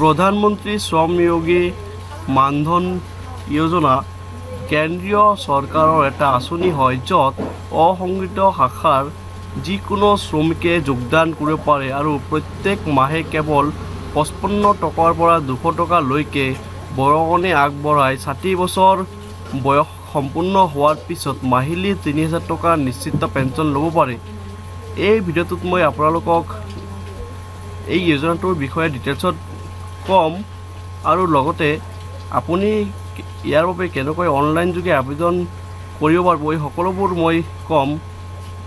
প্ৰধানমন্ত্ৰী শ্ৰমযোগী মানধন যোজনা কেন্দ্ৰীয় চৰকাৰৰ এটা আঁচনি হয় য'ত অসংগঠিত শাখাৰ যিকোনো শ্ৰমিকে যোগদান কৰিব পাৰে আৰু প্ৰত্যেক মাহে কেৱল 55 টকাৰ পৰা 200 টকালৈকে বৰঙণি আগবঢ়াই 60 বছৰ বয়স সম্পূৰ্ণ হোৱাৰ পিছত মাহিলী 3000 টকা নিশ্চিত পেঞ্চন ল'ব পাৰে। এই ভিডিঅ'টোত মই আপোনালোকক এই যোজনাটোৰ বিষয়ে ডিটেইলছত কম আৰু লগতে আপুনি ইয়াৰ বাবে কেনেকৈ অনলাইন যোগে আবেদন কৰিব পাৰিব এই সকলোবোৰ মই কম।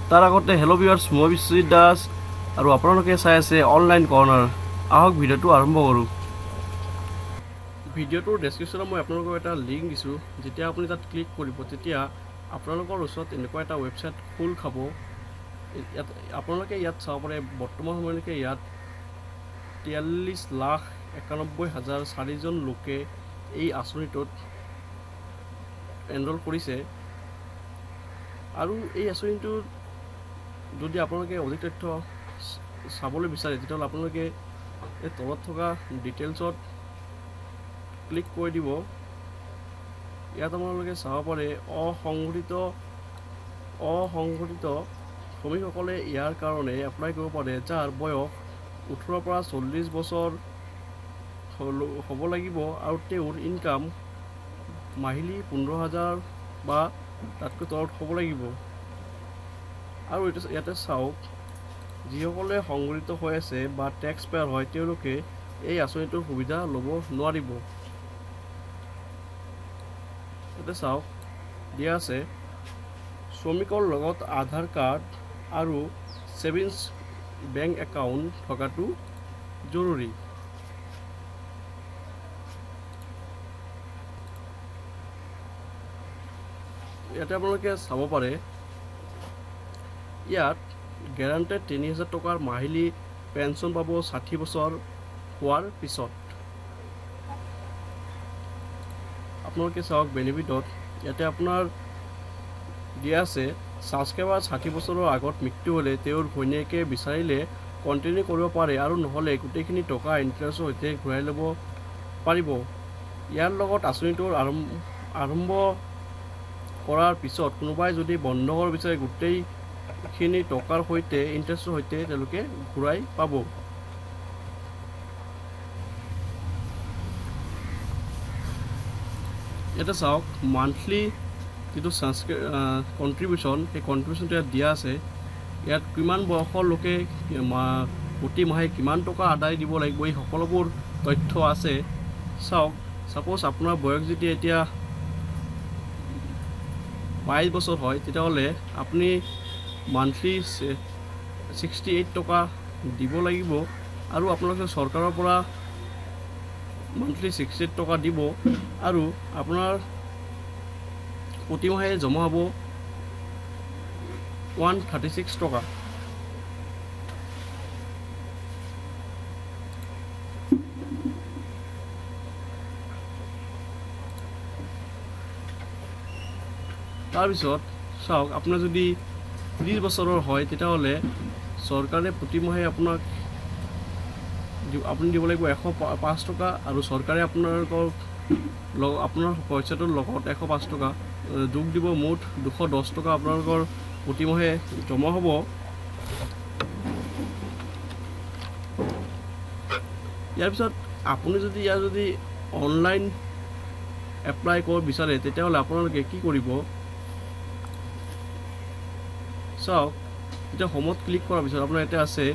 তাৰ আগতে হেল্ল' ভিউৱাৰ্ছ, মই বিশ্বজিত দাস আৰু আপোনালোকে চাই আছে অনলাইন কৰ্ণাৰ। আহক ভিডিঅ'টো আৰম্ভ কৰোঁ। ভিডিঅ'টোৰ ডেছক্ৰিপশ্যনত মই আপোনালোকক এটা লিংক দিছোঁ। যেতিয়া আপুনি তাত ক্লিক কৰিব তেতিয়া আপোনালোকৰ ওচৰত এনেকুৱা এটা ৱেবছাইট খোল খাব। আপোনালোকে ইয়াত চাব পাৰে বৰ্তমান সময়লৈকে ইয়াত 43,91,004জন লোকে এই আঁচনিটোত এনৰোল কৰিছে আৰু এই আঁচনিটোত যদি আপোনালোকে অধিক তথ্য চাবলৈ বিচাৰে তেতিয়াহ'লে আপোনালোকে এই তলত থকা ডিটেইলছত ক্লিক কৰি দিব। ইয়াত আপোনালোকে চাব পাৰে অসংগঠিত শ্ৰমিকসকলে ইয়াৰ কাৰণে এপ্লাই কৰিব পাৰে যাৰ বয়স 18 পৰা 40 বছৰ হ'ব লাগিব আৰু তেওঁৰ ইনকাম মাহিলী 15,000 বা তাতকৈ তলত হ'ব লাগিব। আৰু ইয়াতে চাওক, যিসকলে সংগঠিত হৈ আছে বা টেক্স পেয়াৰ হয় তেওঁলোকে এই আঁচনিটোৰ সুবিধা ল'ব নোৱাৰিব। ইয়াতে চাওক দিয়া আছে শ্ৰমিকৰ লগত আধাৰ কাৰ্ড আৰু ছেভিংছ বেংক একাউণ্ট থকাটো জৰুৰী। ইয়াতে আপোনালোকে চাব পাৰে ইয়াত গেৰাণ্টেড 3000 টকাৰ মাহিলী পেঞ্চন পাব 60 বছৰ হোৱাৰ পিছত। আপোনালোকে চাওক বেনিফিটত ইয়াতে আপোনাৰ দিয়া আছে ছাবস্ক্ৰাইবাৰ 60 বছৰৰ আগত মৃত্যু হ'লে তেওঁৰ ঘৈণীয়েকে বিচাৰিলে কণ্টিনিউ কৰিব পাৰে আৰু নহ'লে গোটেইখিনি টকা ইণ্টাৰেষ্টৰ সৈতে ঘূৰাই ল'ব পাৰিব। ইয়াৰ লগত আঁচনিটোৰ আৰম্ভ কৰাৰ পিছত কোনোবাই যদি বন্ধ কৰিব বিচাৰে গোটেইখিনি টকাৰ সৈতে ইণ্টাৰেষ্টৰ সৈতে তেওঁলোকে ঘূৰাই পাব। ইয়াতে চাওক মান্থলি যিটো কণ্ট্ৰিবিউশ্যন সেই কণ্ট্ৰিবিউশ্যনটো ইয়াত দিয়া আছে। ইয়াত কিমান বয়সৰ লোকে প্ৰতি মাহে কিমান টকা আদায় দিব লাগিব এই সকলোবোৰ তথ্য আছে। চাওক, ছাপ'জ আপোনাৰ বয়স যদি এতিয়া 22 বছৰ হয় তেতিয়াহ'লে আপুনি মান্থলি 68 টকা দিব লাগিব আৰু আপোনালোকে চৰকাৰৰ পৰা মান্থলি 68 টকা দিব আৰু আপোনাৰ প্ৰতিমাহে জমা হ'ব 136 টকা। তাৰপিছত চাওক, আপোনাৰ যদি 30 বছৰৰ হয় তেতিয়াহ'লে চৰকাৰে প্ৰতিমাহে আপুনি দিব লাগিব 105 টকা আৰু চৰকাৰে আপোনাৰ পইচাটোৰ লগত 105 টকা যোগ দিব। মুঠ 210 টকা আপোনালোকৰ প্ৰতিমাহে জমা হ'ব। ইয়াৰ পিছত আপুনি যদি অনলাইন এপ্লাই কৰিব বিচাৰে তেতিয়াহ'লে আপোনালোকে কি কৰিব চাওক। এতিয়া হোমত ক্লিক কৰাৰ পিছত আপোনাৰ ইয়াতে আছে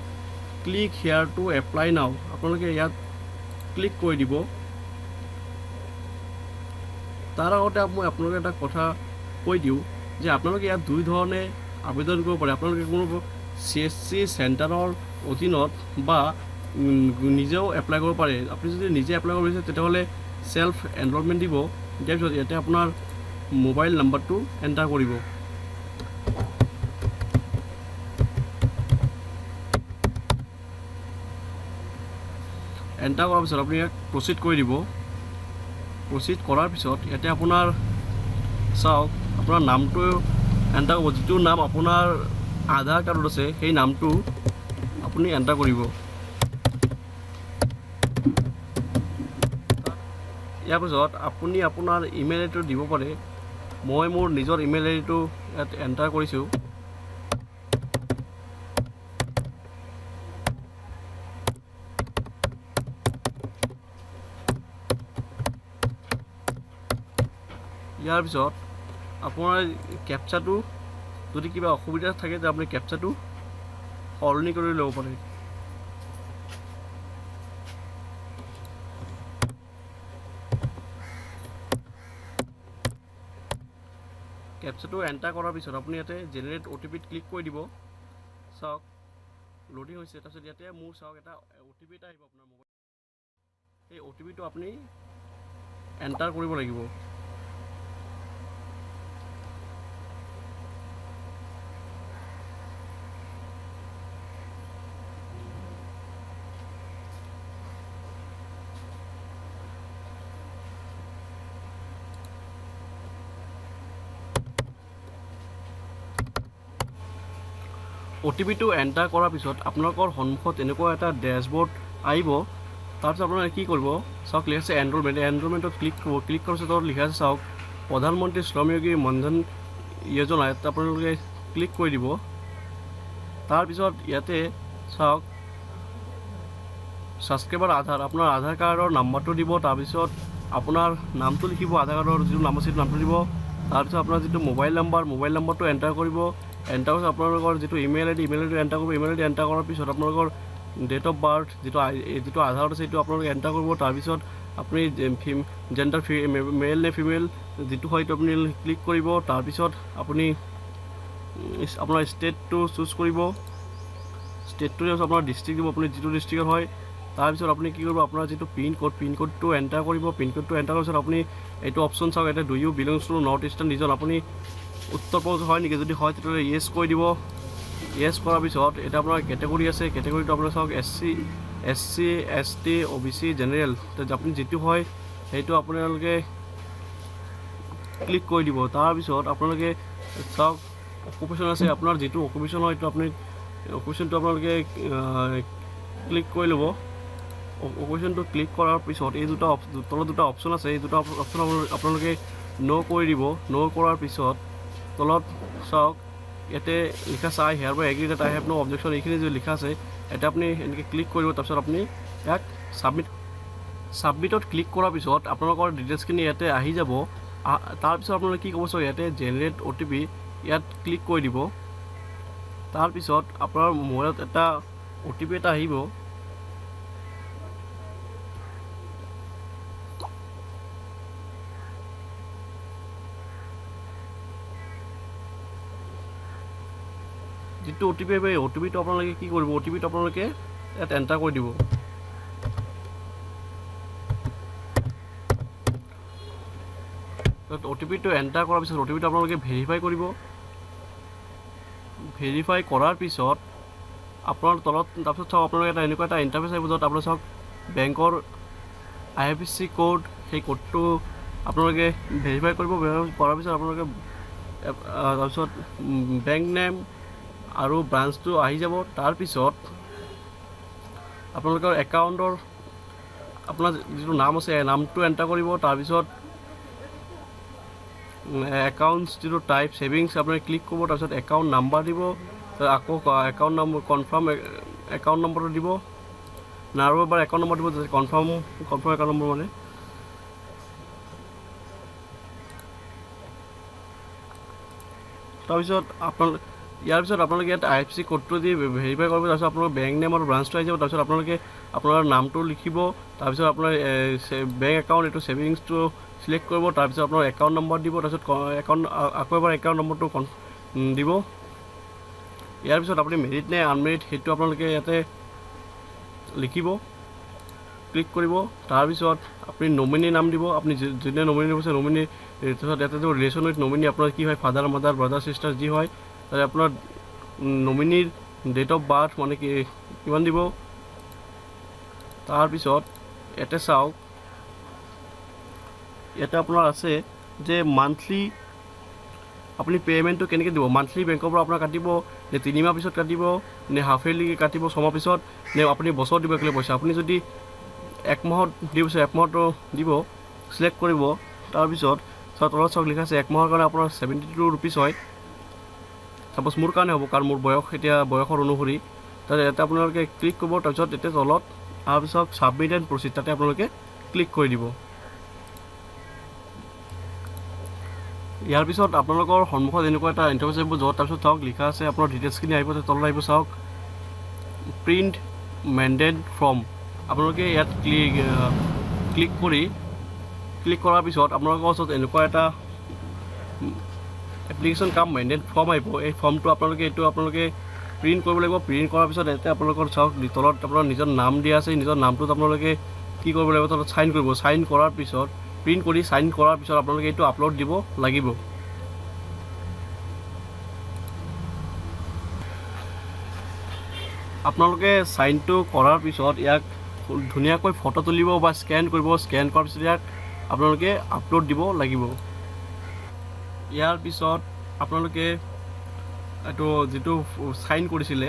ক্লিক হেয়াৰ টু এপ্লাই নাও। আপোনালোকে ইয়াত ক্লিক কৰি দিব। তাৰ আগতে মই আপোনালোকে এটা কথা কৈ দিওঁ যে আপোনালোকে ইয়াত দুই ধৰণে আবেদন কৰিব পাৰে। আপোনালোকে কোনো CSC চেণ্টাৰৰ অধীনত বা নিজেও এপ্লাই কৰিব পাৰে। আপুনি যদি নিজে এপ্লাই কৰিব বিচাৰে তেতিয়াহ'লে চেল্ফ এনৰলমেণ্ট দিব। দিয়াৰ পিছত ইয়াতে আপোনাৰ মোবাইল নাম্বাৰটো এণ্টাৰ কৰিব। এণ্টাৰ কৰাৰ পিছত আপুনি ইয়াক প্ৰচিড কৰি দিব। প্ৰচিড কৰাৰ পিছত ইয়াতে আপোনাৰ চাওক, আপোনাৰ নামটো এণ্টাৰ কৰিব। যিটো নাম আপোনাৰ আধাৰ কাৰ্ডত আছে সেই নামটো আপুনি এণ্টাৰ কৰিব। ইয়াৰ পিছত আপুনি আপোনাৰ ইমেইল আইডিটো দিব পাৰে। মই মোৰ নিজৰ ইমেইল আইডিটো ইয়াত এণ্টাৰ কৰিছোঁ। ইয়াৰ পিছত আপোনাৰ কেপচাটো যদি কিবা অসুবিধা থাকে যে আপুনি কেপচাটো সলনি কৰি ল'ব পাৰে। কেপচাটো এণ্টাৰ কৰাৰ পিছত আপুনি ইয়াতে জেনেৰেট OTPত ক্লিক কৰি দিব। চাওক লোডিং হৈছে। তাৰপিছত ইয়াতে মোৰ চাওক এটা OTP এটা আহিব আপোনাৰ মোবাইল। সেই OTPটো আপুনি এণ্টাৰ কৰিব লাগিব। OTPটো এণ্টাৰ কৰাৰ পিছত আপোনালোকৰ সন্মুখত এনেকুৱা এটা ডেছবৰ্ড আহিব। তাৰপিছত আপোনালোকে কি কৰিব, চাওক লিখা আছে এনৰোলমেণ্টত ক্লিক কৰাৰ পিছত লিখা আছে চাওক প্ৰধানমন্ত্ৰী শ্ৰমযোগী মনধন যোজনা, ইয়াত আপোনালোকে ক্লিক কৰি দিব। তাৰপিছত ইয়াতে চাওক ছাবস্ক্ৰাইবাৰ আধাৰ, আপোনাৰ আধাৰ কাৰ্ডৰ নাম্বাৰটো দিব। তাৰপিছত আপোনাৰ নামটো লিখিব, আধাৰ কাৰ্ডৰ যিটো নাম আছে সেইটো নামটো দিব। তাৰপিছত আপোনাৰ যিটো মোবাইল নম্বৰটো এণ্টাৰ কৰিব। এণ্টাৰ কৰাৰ পিছত আপোনালোকৰ যিটো ইমেইল আইডি এণ্টাৰ কৰিব। ইমেইল আইডি এণ্টাৰ কৰাৰ পিছত আপোনালোকৰ ডেট অফ বাৰ্থ যিটো আধাৰত আছে সেইটো আপোনালোকে এণ্টাৰ কৰিব। তাৰপিছত আপুনি জেণ্ডাৰ মেল নে ফিমেল যিটো হয় সেইটো আপুনি ক্লিক কৰিব। তাৰপিছত আপুনি আপোনাৰ ষ্টেটটো চুজ কৰিব। ষ্টেটটো আপোনাৰ ডিষ্ট্ৰিক্ট দিব, আপুনি যিটো ডিষ্ট্ৰিক্টৰ হয়। তাৰপিছত আপুনি কি কৰিব, আপোনাৰ যিটো পিনক'ডটো এণ্টাৰ কৰিব। পিনক'ডটো এণ্টাৰ কৰাৰ পিছত আপুনি এইটো অপশ্যন চাওক, ইয়াতে do you belongs to north eastern region, আপুনি উত্তৰ প্ৰদেশ হয় নেকি, যদি হয় তেতিয়াহ'লে য়েছ কৰি দিব। য়েছ কৰাৰ পিছত এতিয়া আপোনাৰ কেটেগৰী আছে, কেটেগৰীটো আপোনাৰ চাওক SC ST OBC জেনেৰেল, আপুনি যিটো হয় সেইটো আপোনালোকে ক্লিক কৰি দিব। তাৰপিছত আপোনালোকে চাওক অকুপেশ্যন আছে, আপোনাৰ যিটো অকুপেশ্যন হয় সেইটো আপুনি অকুপেশ্যনটো আপোনালোকে ক্লিক কৰি ল'ব। অকুপেশ্যনটো ক্লিক কৰাৰ পিছত এই তলত দুটা অপশ্যন আছে, এই দুটা অপশ্যন আপোনালোকে ন' কৰি দিব। ন' কৰাৰ পিছত তলত চাওক ইয়াতে লিখা আছে I hereby agree that I have no' objection, এইখিনি যে লিখা আছে ইয়াতে আপুনি এনেকৈ ক্লিক কৰিব। তাৰপিছত আপুনি ইয়াক ছাবমিটত ক্লিক কৰাৰ পিছত আপোনালোকৰ ডিটেইলছখিনি ইয়াতে আহি যাব। তাৰপিছত আপোনালোকে কি ক'ব, চাওক ইয়াতে জেনেৰেট OTP ইয়াত ক্লিক কৰি দিব। তাৰপিছত আপোনাৰ মোবাইলত এটা OTP এটা আহিব। যিটো OTP আহিব এই OTPটো আপোনালোকে কি কৰিব, OTPটো আপোনালোকে ইয়াত এণ্টাৰ কৰি দিব। OTPটো এণ্টাৰ কৰাৰ পিছত OTPটো আপোনালোকে ভেৰিফাই কৰিব। ভেৰিফাই কৰাৰ পিছত আপোনাৰ তলত তাৰপিছত চাওক আপোনালোকে এনেকুৱা এটা ইণ্টাৰফেচ আহিব, য'ত আপোনাৰ চাওক বেংকৰ IFSC কোড, সেই কোডটো আপোনালোকে ভেৰিফাই কৰিব। ভেৰিফাই কৰাৰ পিছত আপোনালোকে তাৰপিছত বেংক নেম আৰু ব্ৰাঞ্চটো আহি যাব। তাৰপিছত আপোনালোকৰ একাউণ্টৰ আপোনাৰ যিটো নাম আছে নামটো এণ্টাৰ কৰিব। তাৰপিছত একাউণ্টছ যিটো টাইপ ছেভিংছ আপুনি ক্লিক কৰিব। তাৰপিছত একাউণ্ট নাম্বাৰ দিব, আকৌ একাউণ্ট নম্বৰ কনফাৰ্ম একাউণ্ট নম্বৰটো দিব, আৰু এবাৰ একাউণ্ট নম্বৰ দিব, কনফাৰ্ম একাউণ্ট নম্বৰ মানে। তাৰপিছত ইয়াৰ পিছত আপোনালোকে ইয়াত IFSC কোডটো দি ভেৰিফাই কৰিব। তাৰপিছত আপোনালোকৰ বেংক নেম আৰু ব্ৰাঞ্চটো আহি যাব। তাৰপিছত আপোনালোকে আপোনাৰ নামটো লিখিব। তাৰপিছত আপোনাৰ বেংক একাউণ্ট এইটো ছেভিংছটো চিলেক্ট কৰিব। তাৰপিছত আপোনাৰ একাউণ্ট নম্বৰ দিব। তাৰপিছত আকৌ এবাৰ একাউণ্ট নম্বৰটো দিব। ইয়াৰ পিছত আপুনি মেৰিট নে আনমেৰিট সেইটো আপোনালোকে ইয়াতে লিখিব, ক্লিক কৰিব। তাৰপিছত আপুনি নমিনী নাম দিব, আপুনি যোনে নমিনী দিব আছে নমিনী। তাৰপিছত ইয়াতে ৰিলেশ্যন উইথ নমিনী আপোনাৰ কি হয়, ফাদাৰ মাদাৰ ব্ৰাদাৰ চিষ্টাৰ যি হয়, তাতে আপোনাৰ নমিনীৰ ডেট অফ বাৰ্থ মানে কিমান দিব। তাৰপিছত ইয়াতে চাওক ইয়াতে আপোনাৰ আছে যে মান্থলি আপুনি পে'মেণ্টটো কেনেকৈ দিব, মান্থলি বেংকৰ পৰা আপোনাৰ কাটিব নে 3 মাহ পিছত কাটিব নে হাফ ইয়াৰলি কাটিব 6 মাহ পিছত নে আপুনি বছৰত দিব একেলগে পইচা। আপুনি যদি 1 মাহত দিব, 1 মাহতো দিব সিলেক্ট কৰিব। তাৰপিছত তলত চাওক লিখা আছে 1 মাহৰ কাৰণে আপোনাৰ 72 ৰুপিজ হয়। সাপোজ মোৰ কাৰণে হ'ব, কাৰণ মোৰ বয়স এতিয়া বয়সৰ অনুসৰি। তাতে ইয়াতে আপোনালোকে ক্লিক কৰিব। তাৰপিছত এতিয়া তলত তাৰপিছত ছাবমিট এণ্ড প্ৰচিড তাতে আপোনালোকে ক্লিক কৰি দিব। ইয়াৰ পিছত আপোনালোকৰ সন্মুখত এনেকুৱা এটা ইণ্টাৰফেচ আহিব, য'ত তাৰপিছত চাওক লিখা আছে আপোনাৰ ডিটেইলছখিনি আহিব। তলত আহিব চাওক প্ৰিণ্ট মেণ্ডেড ফৰ্ম। আপোনালোকে ইয়াত ক্লিক কৰাৰ পিছত আপোনালোকৰ ওচৰত এনেকুৱা এটা এপ্লিকেশ্যন কাম মেণ্ডেড ফৰ্ম আহিব। এই ফৰ্মটো আপোনালোকে প্ৰিণ্ট কৰিব লাগিব। প্ৰিণ্ট কৰাৰ পিছত ইয়াতে আপোনালোকৰ চাওক তলত আপোনাৰ নিজৰ নাম দিয়া আছে। নিজৰ নামটোত আপোনালোকে কি কৰিব লাগিব, তলত চাইন কৰিব। চাইন কৰাৰ পিছত প্ৰিণ্ট কৰি চাইন কৰাৰ পিছত আপোনালোকে এইটো আপলোড দিব লাগিব। আপোনালোকে চাইনটো কৰাৰ পিছত ইয়াক ধুনীয়াকৈ ফটো তুলিব বা স্কেন কৰিব। স্কেন কৰাৰ পিছত ইয়াক আপোনালোকে আপলোড দিব লাগিব। ইয়াৰ পিছত আপোনালোকে এইটো যিটো চাইন কৰিছিলে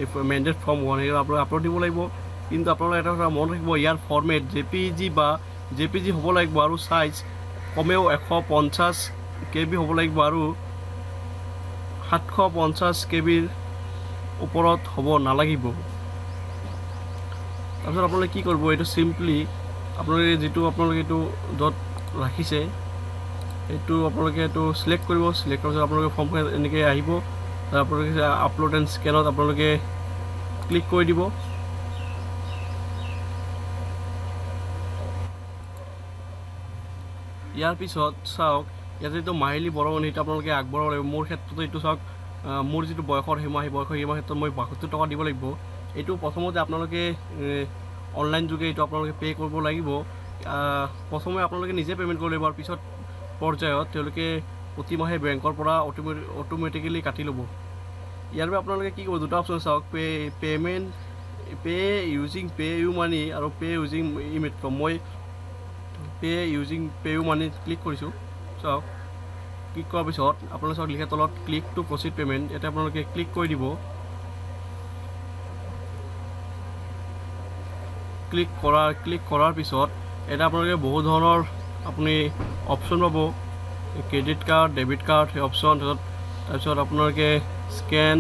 এই মেণ্ডেড ফৰ্ম 1 সেইটো আপোনালোকে আপলোড দিব লাগিব। কিন্তু আপোনালোকে এটা কথা মনত ৰাখিব, ইয়াৰ ফৰ্মেট জেপিজি হ'ব লাগিব আৰু চাইজ কমেও 150 KB হ'ব লাগিব আৰু 750 KBৰ ওপৰত হ'ব নালাগিব। তাৰপিছত আপোনালোকে কি কৰিব, এইটো চিম্পলি আপোনালোকে এইটো য'ত ৰাখিছে এইটো আপোনালোকে এইটো চিলেক্ট কৰিব। চিলেক্ট কৰাৰ পিছত আপোনালোকে ফৰ্মখন এনেকৈ আহিব। তাৰ আপোনালোকে আপলোড এণ্ড স্কেনত আপোনালোকে ক্লিক কৰি দিব। ইয়াৰ পিছত চাওক ইয়াতে যিটো মাহিলী বৰঙণি সেইটো আপোনালোকে আগবঢ়াব লাগিব। মোৰ ক্ষেত্ৰত এইটো চাওক মোৰ যিটো বয়সৰ সীমা ক্ষেত্ৰত মই 72 টকা দিব লাগিব। এইটো প্ৰথমতে আপোনালোকে অনলাইন যোগে এইটো আপোনালোকে পে' কৰিব লাগিব। প্ৰথমে আপোনালোকে নিজে পে'মেণ্ট কৰিব লাগিব আৰু পিছত পৰ্যায়ত তেওঁলোকে প্ৰতিমাহে বেংকৰ পৰা অট'মেটিকেলি কাটি ল'ব। ইয়াৰ বাবে আপোনালোকে কি কৰিব, দুটা অপশ্যন চাওক, পে' ইউজিং পে' ইউ মানি আৰু পে' ইউজিং ইমেট্ৰ'। মই পে' ইউজিং পে' ইউ মানিত ক্লিক কৰিছোঁ। চাওক ক্লিক কৰাৰ পিছত আপোনালোকে চাওক লিখা তলত ক্লিক টু প্ৰচিড পে'মেণ্ট, ইয়াতে আপোনালোকে ক্লিক কৰি দিব। ক্লিক কৰাৰ পিছত এটা আপোনালোকে বহু ধৰণৰ আপুনি অপশ্যন পাব, ক্ৰেডিট কাৰ্ড, ডেবিট কাৰ্ড, সেই অপশ্যন। তাৰপিছত আপোনালোকে স্কেন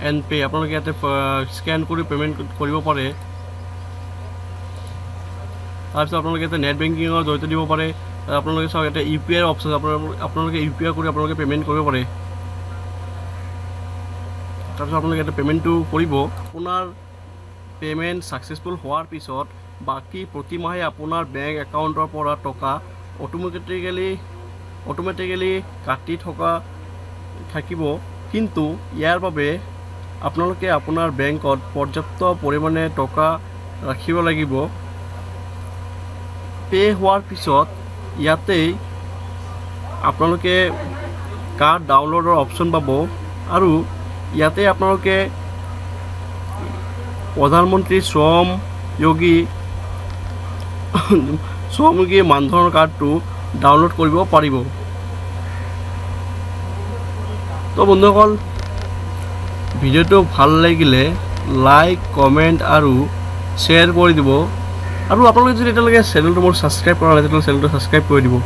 এণ্ড পে' আপোনালোকে ইয়াতে স্কেন কৰি পে'মেণ্ট কৰিব পাৰে। তাৰপিছত আপোনালোকে ইয়াতে নেট বেংকিঙৰ জৰিয়তে দিব পাৰে। আপোনালোকে চাওক ইয়াতে UPI অপশ্যন, আপোনালোকে UPI কৰি আপোনালোকে পে'মেণ্ট কৰিব পাৰে। তাৰপিছত আপোনালোকে ইয়াতে পে'মেণ্টটো কৰিব। আপোনাৰ পে'মেণ্ট ছাকচেছফুল হোৱাৰ পিছত বাকী প্ৰতিমাহে আপোনাৰ বেংক একাউণ্টৰ পৰা টকা অট'মেটিকেলি কাটি থাকিব। কিন্তু ইয়াৰ বাবে আপোনালোকে আপোনাৰ বেংকত পৰ্যাপ্ত পৰিমাণে টকা ৰাখিব লাগিব। পে' হোৱাৰ পিছত ইয়াতেই আপোনালোকে কাৰ্ড ডাউনলোডৰ অপশ্যন পাব আৰু ইয়াতে আপোনালোকে প্ৰধানমন্ত্ৰী শ্ৰমযোগী মানধনৰ কাৰ্ডটো ডাউনলোড কৰিব পাৰিব। তো বন্ধুসকল, ভিডিঅ'টো ভাল লাগিলে লাইক, কমেণ্ট আৰু শ্বেয়াৰ কৰি দিব। আৰু আপোনালোকে যদি এতিয়ালৈকে চেনেলটো মোৰ ছাবস্ক্ৰাইব কৰা নাই তেতিয়াহ'লে চেনেলটো ছাবস্ক্ৰাইব কৰি দিব।